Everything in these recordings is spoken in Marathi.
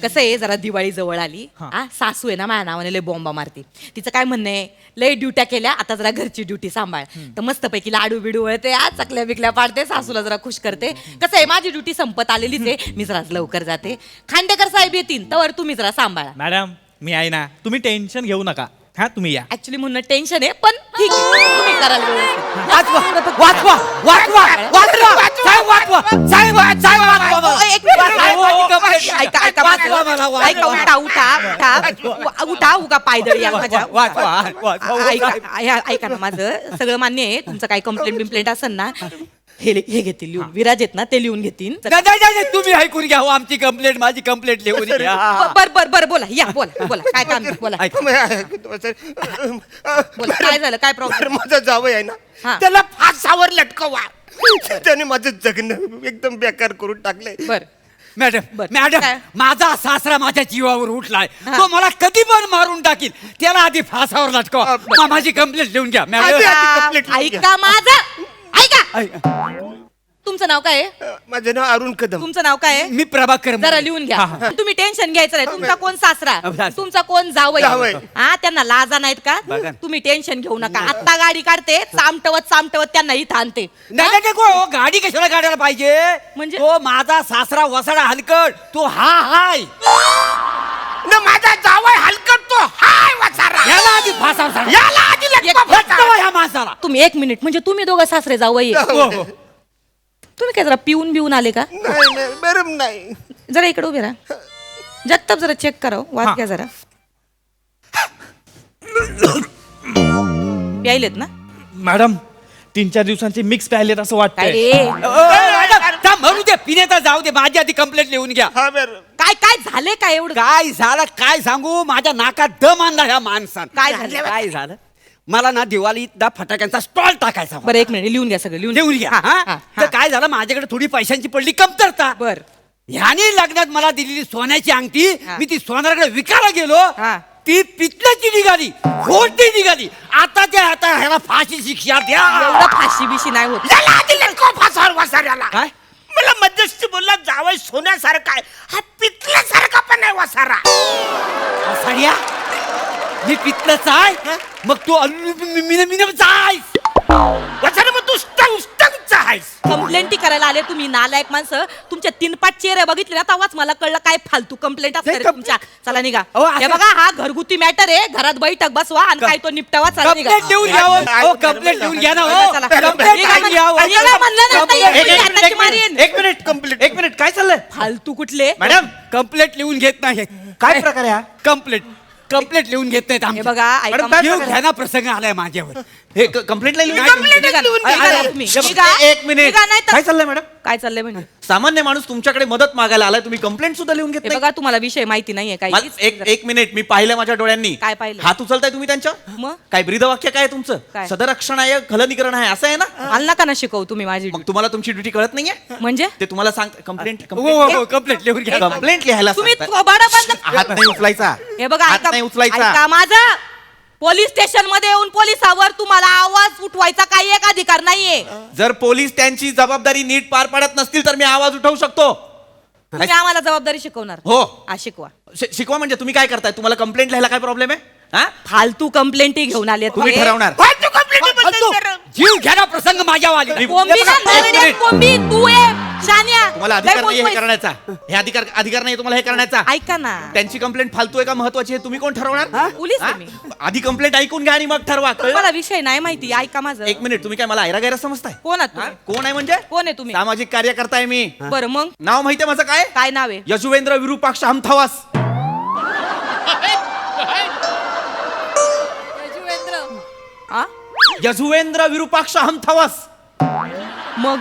कसं आहे जरा दिवाळी जवळ आली सासू आहे ना माझ्या नावाने लय बॉम्बा मारते. तिचं काय म्हणणं आहे लय ड्युट्या केल्या आता जरा घरची ड्युटी सांभाळ. तर मस्तपैकी लाडू बिडू वळते चकल्या बिकल्या पाडते सासूला जरा खुश करते. कसं आहे माझी ड्युटी संपत आलेलीच आहे मी जरा लवकर जाते. खांडेकर साहेब येतील तर तुम्ही जरा सांभाळा. मॅडम मी आहे ना तुम्ही टेन्शन घेऊ नका. हा तुम्ही या. ऍक्च्युली म्हणणं टेन्शन आहे पण ठीक आहे तुम्ही कराल व्यवस्थित. वाचवा वाचवा वाचवा वाचवा साहेब वाचवा साहेब साहेब वाचवा. एक मिनिट. ऐका ऐका माझं. ऐका उठा उठा उठा उठा उगा पायदळी या माझ्या. ऐका ना माझं सगळं मान्य आहे तुमचं काही कंप्लेंट बिम्प्लेंट असेल ना हे घेतील लिहून विराज आहेत ना ते लिहून घेतील. तुम्ही ऐकून घ्या आमची कंप्लेंट माझी कंप्लेंट लिहून घ्या. बर बर बर बोला या बोला बोला काय काम आहे, बोला बोला काय झालं काय प्रॉब्लेम. माझा जावई आहे ना त्याला फासावर लटकवा. त्याने माझं जगणं एकदम बेकार करून टाकलंय. बर मॅडम मॅडम काय? माझा सासरा माझ्या जीवावर उठलाय तो मला कधी पण मारून टाकील त्याला आधी फासावर लटकवा. माझी कंप्लेंट लिहून घ्या मॅडम. ऐका माझं ऐका. तुमचं नाव काय आहे? माझं नाव अरुण कदम. तुमचं नाव काय आहे? मी प्रभाकर जरा लिहून घ्या. तुम्ही टेन्शन घ्यायचं नाही. तुमचा कोण सासरा तुमचा कोण जावई. जावई हा त्यांना लाजा नाहीत का. तुम्ही टेन्शन घेऊ नका. आत्ता गाडी काढते चामटवत त्यांना इथं आणते. गाडी कशाला काढायला पाहिजे म्हणजे? तो माझा सासरा वसाडा हलकट तो हा हाय ना माझा जावई हलकट तो हाय वाचारा. याला आधी फासावर सोडा. याला आधी लटकवा फासावर. लटकवा ह्या माणसाला. तुम्ही एक मिनिट म्हणजे तुम्ही दोघं सासरे जावई आहे. हो, हो. तुम्ही काय जरा पिऊन बिऊन आले का. नाही नाही बरं नाही. जरा इकडे उभे राहा. जगताप जरा चेक करा वाद घ्या जरा. प्यायलेत ना मॅडम 3-4 दिवसांचे मिक्स प्यायलेत असं काय वाटतंय. रे मॅडम म्हणू दे पिण्याचा जाऊ दे माझी आधी कंप्लेंट लिहून घ्या. हा बरं काय काय झाले काय एवढं. काय झालं काय सांगू माझ्या नाकात दम आणला ह्या माणसानं. काय झालं? काय झालं मला ना दिवाळीत फटाक्यांचा स्टॉल टाकायचा होता. बरं एक मिनिट लिहून घ्या सगळं लिहून घ्या हा? तर काय झालं माझ्याकडे थोडी पैशांची पडली कमतरता. बर ह्याने लग्नात मला दिलेली सोन्याची अंगठी मी ती सोनाराकडे विकायला गेलो. हा. ती पितळेची निघाली खोटी निघाली. आता ह्याला फाशी शिक्षा द्या. एवढं फाशी बिशी नाही होत. याला आधी लटकवा फासावर वासाऱ्याला. काय मला मध्यस्थी बोलला जावई सोन्यासारखा आहे हा पितल्यासारखा पण आहे वासारा. साड्या मी पितलंच आहे मग तू अल्युमिनियमचा आहेस. वासारा मग तू उष्टंच आहेस. कंप्लेंटी करायला आले तुम्ही नालायक माणसं. तुमच्या 3-5 चेहरे बघितले ना तेव्हाच मला कळलं काय फालतू कंप्लेंट असणार आहे तुमच्या. चला निघा. अहो, हे बघा हा घरगुती मॅटर आहे घरात बैठक बसवा आणि काय तो निपटावा. चला निघा. कंप्लेंट लिहून घ्या हो कंप्लेंट लिहून घ्या ना हो. चला. कंप्लेंट निघा लिहून घ्या हो. निघा म्हणलं ना, कंप्लेंट- आता एक हाताची मारीन. एक मिनिट काय चाललंय. फालतू कुठले. मॅडम कंप्लेंट लिहून घेत नाही. काय प्रकार आहे हा? कंप्लेंट लिहून घेत नाहीत आमचे. हे बघा, ऐका मॅडम, माझं. लिहून घ्या ना प्रसंग आलाय माझ्यावर. हे कंप्लेंट निघा ना, निघा ना तुम्ही. निघा. एक मिनिट निघा नाही तर- काय चाललंय मॅडम. काय चाललंय म्हणजे सामान्य माणूस तुमच्याकडे मदत मागायला आलाय तुम्ही कंप्लेंट सुद्धा लिहून घेत हे नाही. बघा तुम्हाला विषय माहिती नाहीये काही. एक मिनिट मी पाहिलं माझ्या डोळ्यांनी. काय पाहिलं? हात उचलताय तुम्ही त्यांच्या. मग? काय ब्रीदवाक्य काय तुमचं काय? सदरक्षण आहे खलनिकरण आहे असं आहे ना. मला नका ना शिकवू तुम्ही माझी. मग तुम्हाला तुमची ड्युटी कळत नाहीये. म्हणजे ते तुम्हाला सांग कंप्लेंट कंप्लेंट लिहून घ्या. कंप्लेंट लिहायला तुम्ही सांगताय. थोबाडं बंद. हात नाही उचलायचा. हे बघा हात ऐका नाही उचलायचा. ऐका माझं. पोलीस स्टेशन मध्ये येऊन पोलिसावर तुम्हाला आवाज उठवायचा काही एक अधिकार नाहीये. जर पोलीस त्यांची जबाबदारी नीट पार पाडत नसतील तर मी आवाज उठवू शकतो. तुम्ही आम्हाला जबाबदारी शिकवणार. हो. हा शिकवा. शिकवा म्हणजे तुम्ही काय करताय तुम्हाला कंप्लेंट लिहायला काय प्रॉब्लेम आहे. हा फालतू कंप्लेंटी घेऊन आले तुम्ही ठरवणार. फालतू कंप्लेंट फालतू. जीव घ्या ना प्रसंग माझ्यावाली. कोंबी ना नरड्यात कोंबी तू आहे शान्या. तुम्हाला लय अधिकार नाही हे बोलतोयस. करण्याचा. हे अधिकार नाही तुम्हाला हे करण्याचा. ऐका ना त्यांची कंप्लेंट फालतू आहे का महत्वाची आहे तुम्ही कोण ठरवणार. पोलीस हा? तुम्ही. आधी कंप्लेंट ऐकून घ्या आणि मग ठरवा. कळलं? तुम्हाला विषय नाही माहिती ऐका माझं. एक मिनिट तुम्ही काय मला ऐरा गैरा समजताय. कोण आहात हा? तुम्ही? कोण आहे म्हणजे कोण आहे तुम्ही? सामाजिक कार्यकर्ता आहे मी. बरं मग नाव माहितीये माझं काय. काय नाव आहे? यजुवेंद्र विरूपाक्ष हमथवास. आ? यजुवेंद्र विरूपाक्ष हमथवास. मग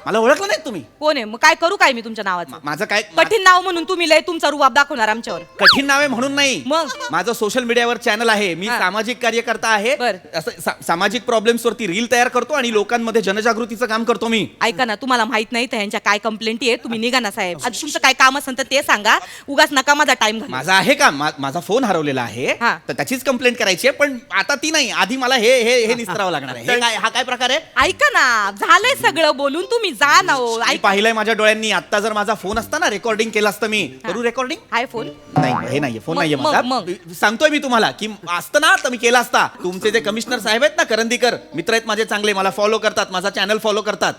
मला ओळखलं नाही तुम्ही. कोण आहे मग काय करू काय मी तुमच्या नावाचं. माझं काय कठीण नाव म्हणून तुम्ही लय तुमचा रुबाब दाखवणार आमच्यावर. कठीण नाव आहे म्हणून नाही. मग? माझं सोशल मीडियावर चॅनल आहे. मी हा. सामाजिक कार्यकर्ता आहे. बर. असं सामाजिक प्रॉब्लेम्स वरती रील तयार करतो आणि लोकांमध्ये जनजागृतीचं काम करतो मी. ऐका ना तुम्हाला माहित नाही तर यांच्या काय कंप्लेंटी आहे तुम्ही निघा ना साहेब. आता तुमचं काय काम असेल तर ते सांगा. उगाच नका माझा टाइम घालू. माझा आहे का माझा फोन हरवलेला आहे हा. तर त्याचीच कंप्लेंट करायची आहे. पण आता ती नाही. आधी मला हे निस्तरावं लागणार आहे. हे काय हा काय प्रकार आहे. ऐका ना झालंय सगळं बोलून तुम्ही जा ना हो मी पाहिलंय माझ्या डोळ्यांनी. आता जर माझा फोन असता ना, रेकॉर्डिंग केलं असतं मी. करू रेकॉर्डिंग? हाय फोन नाही, हे नाहीये, फोन नाहीये माझा. सांगतोय मी तुम्हाला की असतं ना तर मी केला असता. तुमचे जे कमिशनर साहेब आहेत ना, करंदीकर, मित्र आहेत माझे चांगले, मला फॉलो करतात, माझा चॅनल फॉलो करतात.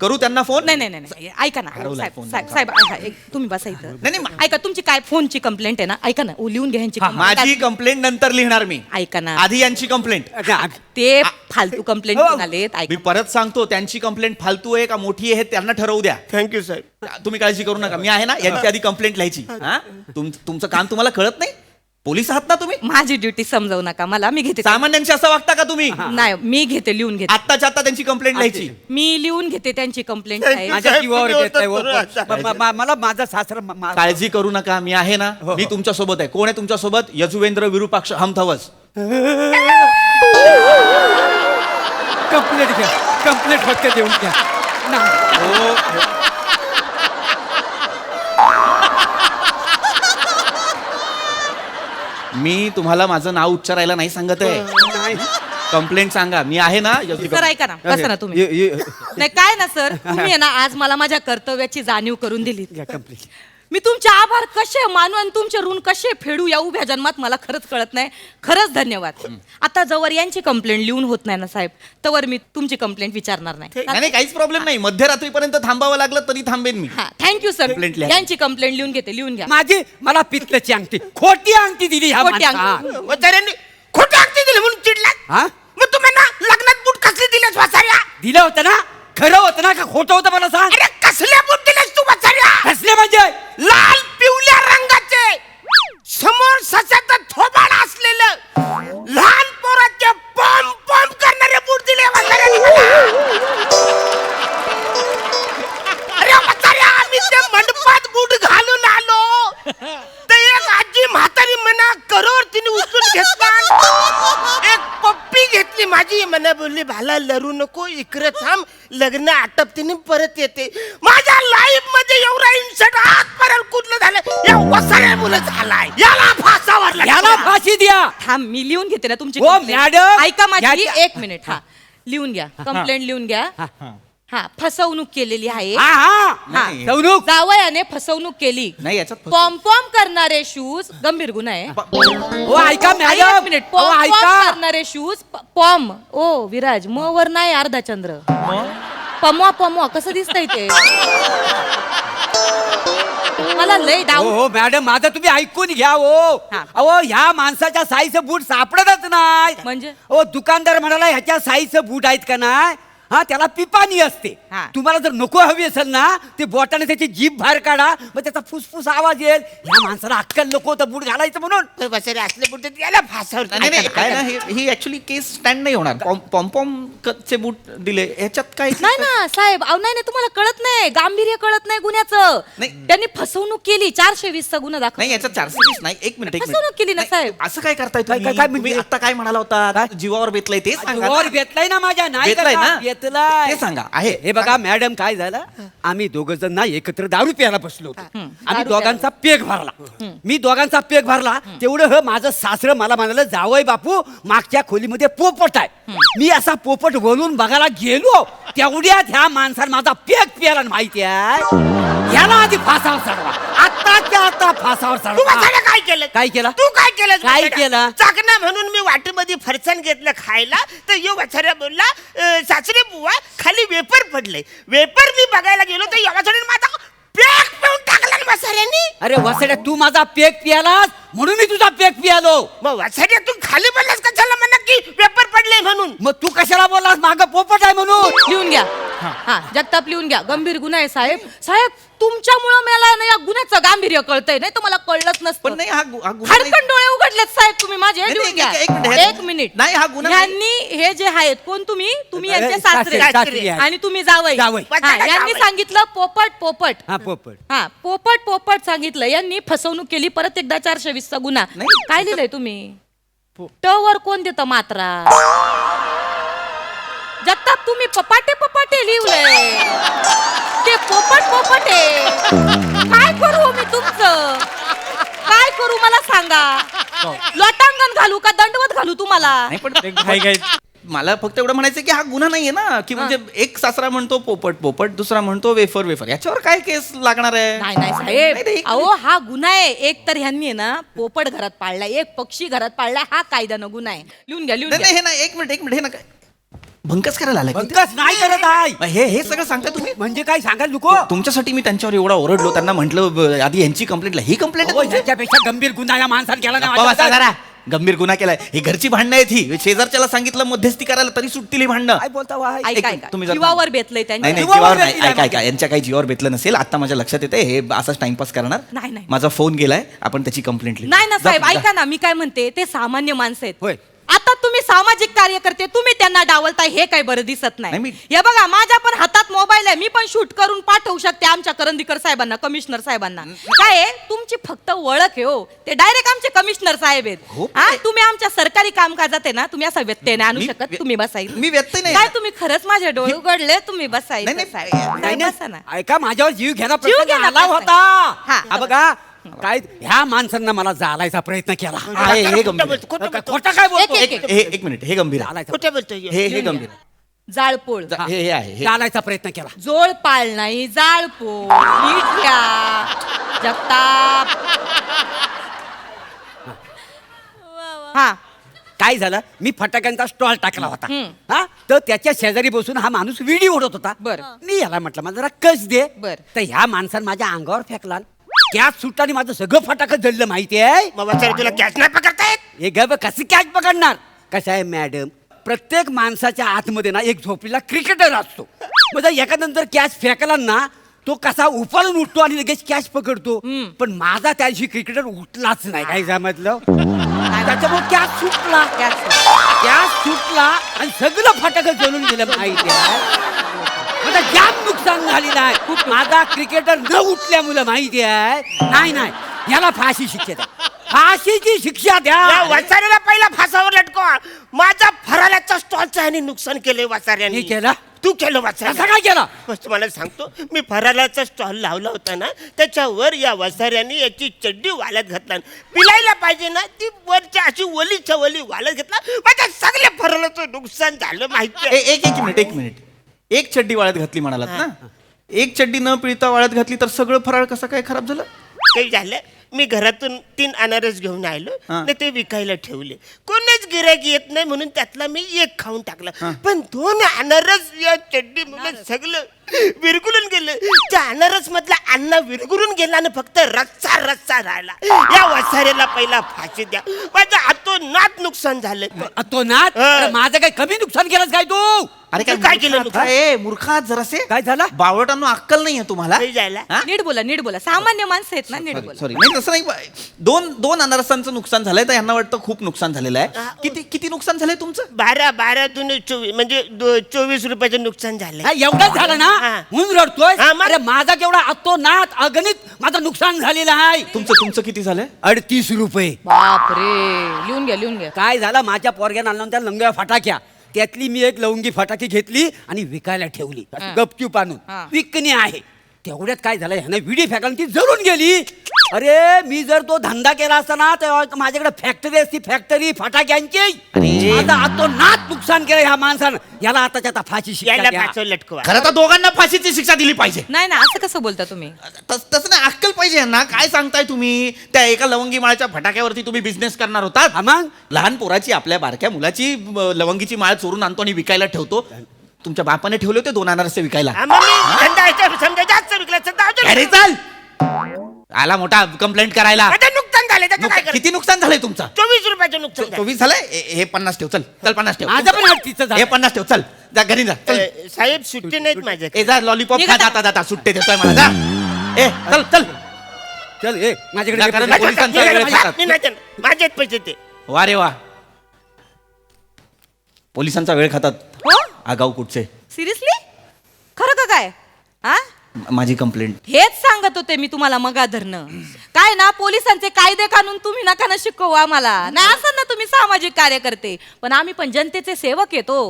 करू त्यांना फोन? नाही नाही नाही नाही. ऐका ना हरवलाय साहेब फोन. साहेब साहेब, तुम्ही बसा इथं. नाही, नाही. ऐका, तुमची काय फोनची कंप्लेंट आहे ना, ऐका ना, लिहून घ्या ह्यांची complaint. माझी कंप्लेंट नंतर लिहिणार मी. ऐका ना, आधी यांची कंप्लेंट. ते फालतू कंप्लेंट हो. आलेत. मी ऐका परत सांगतो, त्यांची कंप्लेंट फालतू आहे का मोठी आहे त्यांना ठरवू द्या. थँक्यू साहेब. तुम्ही काळजी करू नका, मी आहे ना. यांची आधी कंप्लेंट लिहायची. हा? तुमचं काम तुम्हाला कळत नाही? पोलीस आहात ना तुम्ही? माझी ड्युटी समजावू नका मला, मी घेते. सामान्यांशी असं वागता का तुम्ही? नाही, मी घेते, लिहून घेते. आत्ताच्या आता त्यांची कंप्लेंट लिहायची. मी लिहून घेते त्यांची कंप्लेंट. Thank you. माझ्या जीवावर साहेब, येत आहे हो. तुम्ही होतात मला माझा सासरा काळजी करू नका, मी आहे ना. मी तुमच्या सोबत आहे. कोण आहे तुमच्या सोबत? यजुवेंद्र विरूपाक्ष हमथवस. कंप्लेंट घ्या, कंप्लेंट फक्त देऊन घ्या. मी तुम्हाला माझं नाव उच्चारायला नाही सांगत आहे. नाही. कंप्लेंट सांगा, मी आहे ना. सर ऐका ना, बसा ना तुम्ही. नाही काय ना सर, तुम्ही आहे ना आज मला माझ्या कर्तव्याची जाणीव करून दिली. कंप्लेंट. मी तुमचे आभार कसे मानू आणि तुमचे ऋण कसे फेडू या उभ्या जन्मात मला खरंच कळत नाही. खरंच धन्यवाद. आता जवळ यांची कंप्लेंट लिहून होत नाही ना साहेब, तवर मी तुमची कंप्लेंट विचारणार नाही. नाही, काहीच प्रॉब्लेम नाही. मध्यरात्रीपर्यंत थांबावं लागलं तरी थांबेन मी. हा, थँक्यू सर. Complaint लिहा. यांची कंप्लेंट लिहून घेते, लिहून घ्या. माझी मला पित्तची अंगठी, खोटी अंगठी दिली ह्या खोटी माणसाला. वसाऱ्यांनी खोटी अंगठी दिली म्हणून चिडला. हा? मग तुम्हाला लग्नात बूट कसले दिलेस वसाऱ्या? दिलं होतं ना? खरं होतं ना का खोटं होतं मला सांग? अरे कसले बूट दिलेस तू वसाऱ्या? हसले म्हणजे लाल पिवळ्या रंगाचे, समोर ससाचं थोबाड असलेलं, लहान पोराचे पॉम पॉम करणारे बूट दिले वसाऱ्याने मला. अरे वसाऱ्या, आम्ही ते मंडपात बूट घालून आलो तर एक आजी म्हातारी म्हणा करोड तिने उचलून घेतला. एक पप्पी घेतली माझी, म्हणा बोलली भाला लरू नको, इकडे थांब, लग्न आटपतीने परत येते. माझ्या लाईफ मध्ये एवढा इन्सर्ट आजपर्यंत कुठलं झालं या वसाऱ्या मुलं झालाय. याला फासावर याला लटकवा. फाशी द्या. थांब, मी लिहून घेते ना तुमची हो, complaint. मॅडम. ऐका माझी याच्या- एक मिनिट. हा, लिहून घ्या, कंप्लेंट लिहून घ्या. हा, फसवणूक केलेली आहे. हा हा नाही. सौनुक. जावयाने फसवणूक केली. नाही, याच्यात फसवणूक- पॉम पॉम करणारे शूज गंभीर गुन्हा आहे. हो ऐका एक मॅडम. मिनिट. हो पॉम ऐका. पॉम करणारे शूज पॉम. ओ विराज, म वर नाही अर्धा चंद्र. पमवा पमवा कसं दिसतंय ते? मला लय हो डाऊट. हो मॅडम, माझं तुम्ही ऐकून घ्या हो. हा. अहो ह्या माणसाच्या साईजचं बूट सापडतच नाही. म्हणजे? हो, दुकानदार म्हणाला ह्याच्या साईजचं बूट आहेत का नाही? हा, त्याला पिपाणी असते. हा. तुम्हाला जर नको हवी असेल ना, ते बोटाने त्याची जीभ बाहेर काढा, मग त्याचा फुसफुस आवाज येईल. ह्या माणसाला अक्कल नको होतं बूट घालायचं म्हणून. तर वसाऱ्या असले बूट देत, याला फासावर नाही, नाही, काय ना, ही ऍक्च्युली केस स्टँड नाही होणार. पॉम चे बूट दिले ह्याच्यात काय? नाही ना साहेब, अहो नाही नाही, तुम्हाला कळत नाही, गांभीर्य कळत नाही गुन्ह्याचं. नाही. त्यांनी फसवणूक केली, 420 चा गुन्हा दाखल. नाही, याच्यात 420 नाही. एक मिनिट, फसवणूक केली ना, साहेब. असं काय करताय काय- तुम्ही? काय म्हणजे? तुम्ही आता काय म्हणाला होता? जीवावर बेतलंय ते सांगा वर ना. घेतलाय ना माझ्या, नाही घेतलाय का? ना? घेतलाय. ते सांगा. आहे. हे बघा मॅडम, काय झालं, आम्ही दोघ जण ना एकत्र दारू प्यायला बसलो होतो. आम्ही दारू दोघांचा पेग भरला. मी दोघांचा पेग भरला तेवढं माझं सासरं मला म्हणालं, जावई बापू मागच्या खोलीमध्ये पोपट आहे. मी असा पोपट बोलून बघायला गेलो, तेवढ्यात ह्या माणसाने माझा पेग प्याला. माहिती आहे, याला आधी फासावर चढवा, आत्ताच्या आता फासावर तू चढवा. वसाऱ्या काय केलं? काय केलं? तू काय केलं? काय केलं? चाकणा म्हणून मी वाटेमध्ये फरसाण घेतलं खायला, तर यो वसाऱ्या बोलला, सासरे बुवा खाली वेपर पडले. वेपर मी बघायला गेलो तर या वसाऱ्याने माझा पेक पिऊन टाकला ना वसाऱ्यानी. अरे वसड्या, तू माझा पेग पियालास म्हणून मी तुझा पेग पियालो. मग वसाऱ्या तू खाली बोललास कशाला म्हणा की वेपर पडले म्हणून? मग तू कशाला बोललास माग पोपट आहे म्हणून? लिहून घ्या. हा, जगताप लिहून घ्या. गंभीर गुन्हा आहे साहेब. साहेब, तुमच्यामुळं मला ना या गुन्ह्याचं गांभीर्य कळतंय, नाही तर मला कळलंच पण नसतं. नाही, हा गुन्हा नाही. हडकन डोळे उघडलेत साहेब तुम्ही माझे. नाही, लिहून घ्या. एक मिनिट. एक मिनिट. नाही, हा गुन्हा नाही. यांनी हे जे आहेत, कोण तुम्ही? तुम्ही यांचे सासरे, सासरे सासरे आहेत. आणि तुम्ही जावई. जावई. हा, यांनी सांगितलं पोपट पोपट. हा पोपट. हा, पोपट पोपट सांगितलं. यांनी फसवणूक केली. परत एकदा 420 चा गुन्हा. नाही. काय लिहिलंय तुम्ही? ट वर कोण देतं मात्रा? जगताप, तुम्ही पपाटे पपाटे लिहिलंय. ते पोपट पोपट आहे. काय करू मी तुमचं? काय करू मला सांगा? लोटांगण घालू का दंडवत घालू तुम्हाला? नाही, पण मला फक्त एवढं म्हणायचं की हा गुन्हा नाहीये ना, की म्हणजे एक सासरा म्हणतो पोपट पोपट, दुसरा म्हणतो वेफर वेफर, याच्यावर काय केस लागणार आहे? नाही नाही नाही, साहेब, नाही, अहो हा गुन्हा आहे. एक तर ह्यांनी आहे ना पोपट घरात पाळलाय, एक पक्षी घरात पाळलाय, हा कायद्यानं गुन्हा आहे. लिहून घ्या, लिहून नाही, घ्या. नाही, हे ना, एक मिनिट हे ना काय भंकस करायला आलाय का? बंकस नाही करत आहे. हे सगळं सांगता तुम्ही? म्हणजे काय सांगाल नको? तुमच्यासाठी मी त्यांच्यावर एवढा ओरडलो, त्यांना म्हटलं आधी यांची कंप्लेंट, ही कंप्लेंट ह्याच्यापेक्षा गंभीर गुन्हा या माणसाने केला नाही बाबा माझ्या सांगा हातात. ना, गंभीर गुन्हा केलाय. ही घरची भांडणं आहेत, ही शेजारच्याला सांगितलं मध्यस्थी करायला तरी सुटतील ही भांडणं. काय बोलता वा? ऐका एक- ऐका, तुम्ही जरा- जीवावर बेतलंय नाही त्यांच्या. नाही जीवावर जीवावर नाही. बेतलेलं आहे ऐका यांच्या काही जीवावर बेतलं नसेल. आता माझ्या लक्षात येते हे असाच टाइमपास करणार. नाही, नाही. माझा फोन गेलाय, आपण त्याची कंप्लेंट नाही ना साहेब, ऐका ना, मी काय म्हणते, ते सामान्य माणसं आहेत. होय. आता तुम्ही सामाजिक कार्यकर्ते, तुम्ही त्यांना डावलताय हे काही बरं दिसत नाही. नाही, मी- हे बघा, माझ्या पण हातात मोबाईल आहे, मी पण शूट करून पाठवू शकते आमच्या करंदीकर साहेबांना, कमिशनर साहेबांना. काय आहे, तुमची फक्त ओळख आहे हो, ते डायरेक्ट आमचे कमिशनर साहेब आहेत. हो, हा, तुम्ही आमच्या सरकारी कामकाजात आहे ना, तुम्ही असा व्यत्यय नाही आणू मी- शकत. तुम्ही बसायचं. मी व्यत्यय नाही. काय तुम्ही खरंच माझे डोळे उघडले, तुम्ही बसायचं नाही, नाही, साहेब. नाही, साहेब, बसा ना. नाही. ऐका, माझ्यावर जीव घ्यायला जीव प्रसंग घ्यायला आला प्रसंग. होता. हा. हा बघा, काय ह्या माणसांना मला जालायचा प्रयत्न केला. आहे, हे गंभीर आहे. खोटं बोलतो. खोटं काय बोलतो? एक- एक- एक मिनिट, हे गंभीर आहे. जालायचा खोटं बोलतोय. हे गंभीर आहे. जाळपोळ, हे आहे हे. जालायचा प्रयत्न केला. जोळ पाळ नाही, जाळपोळ, नीट घ्या जगताप. हा, काय झालं, मी फटाक्यांचा स्टॉल टाकला होता. हम्म. हा, तर त्याच्या शेजारी बसून हा माणूस विडी ओढत होता. बरं. मी याला म्हटलं मला जरा कस दे. बरं. तर ह्या माणसानं माझ्या अंगावर फेकला. कॅच सुट्टाने माझं सगळं फटाकं जळलं माहिती आहे. मग वाचारे तुला कॅच नाही पकडतायत? हे गब कसं कॅच पकडणार? कसं आहे मॅडम, प्रत्येक माणसाच्या आतमध्ये ना एक झोपलेला क्रिकेटर असतो. म्हणजे एखादं जर कॅच फेकला ना, तो कसा उफाळून उठतो आणि लगेच कॅच पकडतो. पण माझा त्या दिवशी क्रिकेटर उठलाच नाही. काय समजलं? त्याच्यामुळे कॅच सुटला. कॅच सुटला आणि सगळं फटाकं जळून गेलं माहिती आहे. माझा जाम नुकसान झालेलं आहे. माझा क्रिकेटर न उठल्यामुळे माहिती आहे. नाही नाही, याला फाशी शिक्षा द्या, फाशीची शिक्षा या द्या. वाचाऱ्याला पहिला फासावर लटकवा. माझा फराळाचा स्टॉलचं ह्याने नुकसान केलंय वाचाऱ्याने. मी केलं? तू केलं असं वाचाऱ्या? काय केलं? बस तुम्हाला सांगतो, मी फराळाचा स्टॉल लावला होता ना, त्याच्यावर या वासाऱ्याने याची चड्डी वालत घातला. पिलायला पाहिजे ना, ती वरच्या अशी वलीच्या वली वालत घेतला. माझ्या सगळ्या फराळाचं नुकसान झालं माहिती आहे. एक मिनिट एक चड्डी वाळत घातली म्हणालात ना, एक चड्डी न पिळता वाळत घातली तर सगळं फराळ कसं काय खराब झालं? काही झालं, मी घरातून 3 अनारस घेऊन आलो हा. तर ते विकायला ठेवले. कोणीच गिरायक येत नाही म्हणून त्यातला मी एक खाऊन टाकला. पण 2 अनारस या चड्डी मुळे सगळं विरघुलून गेलं. त्या अनारस मधला अन्न विरघुरून गेला आणि फक्त रस्सा रस्सा राहिला. या वसाऱ्याला पहिला फाशी द्या. माझं हातोनात नुकसान झालं. तो नाथ, हा. अरे माझं काय कमी नुकसान केलंस काय तू? अरे तू काय केलं नुकसान? मूर्खात जरासे काय झालं? बावळटांनो अक्कल नाहीये तुम्हाला? काही झालं? हा? नीट बोला, नीट बोला. सामान्य माणसं आहेत ना, नीट बोला. सॉरी नाही तसं नाही. दोन अनारसांचं नुकसान झालंय, तर यांना वाटतं खूप नुकसान झालेलं आहे. किती नुकसान झालंय तुमचं? 12 दूने 24 म्हणजे 24 रुपयाचं नुकसान झालंय. हा, एवढंच झालं ना हा. म्हणून रडतोय? हा, मग? अरे माझा केवढा अतो नाथ अगणित माझं नुकसान झालेलं आहे. तुमचं किती झालंय? 38 रुपये. बापरे, लिहून घ्या, लिहून घ्या. काय झालं, माझ्या पोरग्यानं आणलं त्या लंग्या फटाक्या, त्यातली मी एक लवंगी फटाकी घेतली आणि विकायला ठेवली. अशी हा. गपचूप आणून हा. विकणी आहे. तेवढ्यात काय झालं, ह्याने विडी फेकायला ती जळून गेली. अरे मी जर तो धंदा केला असता ना, तेव्हा माझ्याकडे फॅक्टरी असती, फॅक्टरी फटाक्यांची. माझं आतो नाथ नुकसान केलं ह्या माणसानं. याला आताच्या आता फाशी शिक्षा याला द्या. फासवर लटकवा. खरं तर दोघांना फाशीची शिक्षा दिली पाहिजे. नाही ना, असं कसं बोलता तुम्ही? तसं नाही, अक्कल पाहिजे यांना. काय सांगताय तुम्ही? त्या एका लवंगी माळच्या फटाक्यावरती तुम्ही बिझनेस करणार होतात? हा मग? लहान पोराची, आपल्या बारक्या मुलाची लवंगीची माळ चोरून आणतो आणि विकायला ठेवतो. तुमच्या बापाने ठेवले होते 2 अनारसे विकायला. हा, मग मी धंदा याच्या समजा जास्त विकला समजा अजून अरे चल, आला मोठा कंप्लेंट करायला. माझं नुकसान झालं त्याचं काय करायचं? किती नुकसान झालंय तुमचं? 24 रुपयाचं नुकसान झालं. 24 झालंय. हे 50 ठेव. चल 50 ठेव. माझं पण 38 झालं. हे 50 ठेव. चल जा घरी जा. चल. साहेब सुट्टी नाहीत माझ्या. ए जा लॉलीपॉप निघा खा, आता. जाता सुट्टे देतोय मला. जा. ए चल चल. चल ए माझ्याकडे कारण दे. पोलिसांचा वेळ खातात. माझेच पैसे ते. वा रे वा, पोलिसांचा वेळ खातात हो, आगाऊ कुठचे. सिरियसली? खरं का काय? हा, माझी कंप्लेंट. हेच सांगा सांगत होते मी तुम्हाला मगाधरनं. काय ना पोलिसांचे कायदे कानून तुम्ही नका ना शिकवू आम्हाला. नाही असं ना तुम्ही सामाजिक कार्यकर्ते, पण आम्ही पण जनतेचे सेवक येतो.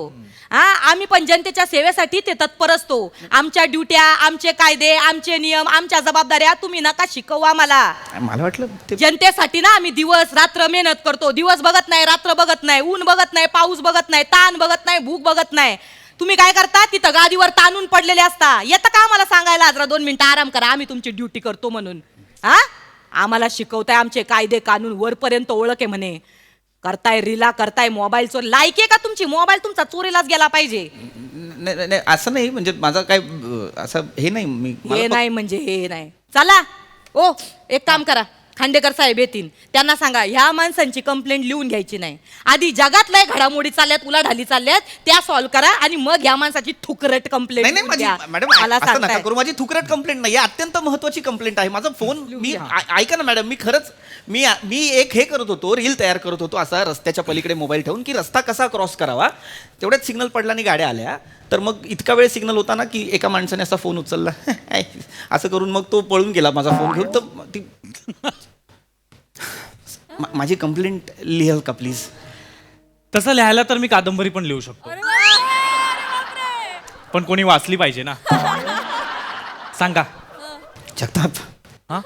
हा, आम्ही पण जनतेच्या सेवेसाठी ते तत्पर असतो. आमच्या ड्युट्या, आमचे कायदे, आमचे नियम, आमच्या जबाबदाऱ्या तुम्ही नका शिकवू आम्हाला. मला वाटलं ते जनतेसाठी ना आम्ही दिवस रात्र मेहनत करतो. दिवस बघत नाही, रात्र बघत नाही, ऊन बघत नाही, पाऊस बघत नाही, ताण बघत नाही, भूक बघत नाही. तुम्ही काय करता, तिथं गादीवर ताणून पडलेले असता. येतं का आम्हाला सांगायला जरा 2 मिनिटं आराम करा, आम्ही तुमची ड्युटी करतो म्हणून? हा, आम्हाला शिकवताय आमचे कायदे कानून, वरपर्यंत ओळख आहे म्हणे. करताय रीला, करताय मोबाईल चोर. लायकी आहे का तुमची? मोबाईल तुमचा चोरीलाच गेला पाहिजे. नाही असं नाही, म्हणजे माझं काय असं हे नाही. हे नाही म्हणजे हे नाही. चला ओ, एक काम करा, खांडेकर साहेब येतील, त्यांना सांगा ह्या माणसांची कंप्लेंट लिहून घ्यायची नाही. आधी जगातल्या घडामोडी चालल्यात, उलाढाली चालल्यात, त्या सॉल्व्ह करा आणि मग ह्या माणसाची थुकरट कंप्लेंट नाही माझी मॅडम असं नका करू. माझी थुकरट कंप्लेंट नाही, अत्यंत महत्वाची कंप्लेंट आहे. माझा फोन मी ऐका ना मॅडम, मी खरंच मी एक हे करत होतो, रील तयार करत होतो असा रस्त्याच्या पलीकडे मोबाईल ठेवून, की रस्ता कसा क्रॉस करावा. तेवढ्यात सिग्नल पडला आणि गाड्या आल्या. तर मग इतका वेळ सिग्नल होता ना की एका माणसाने असा फोन उचलला असं करून मग तो पळून गेला माझा फोन घेऊन. तर ती माझी कंप्लेंट लिहाल का प्लीज? तसं लिहायला तर मी कादंबरी पण लिहू शकतो, पण कोणी वाचली पाहिजे ना. सांगा. जगताप, हा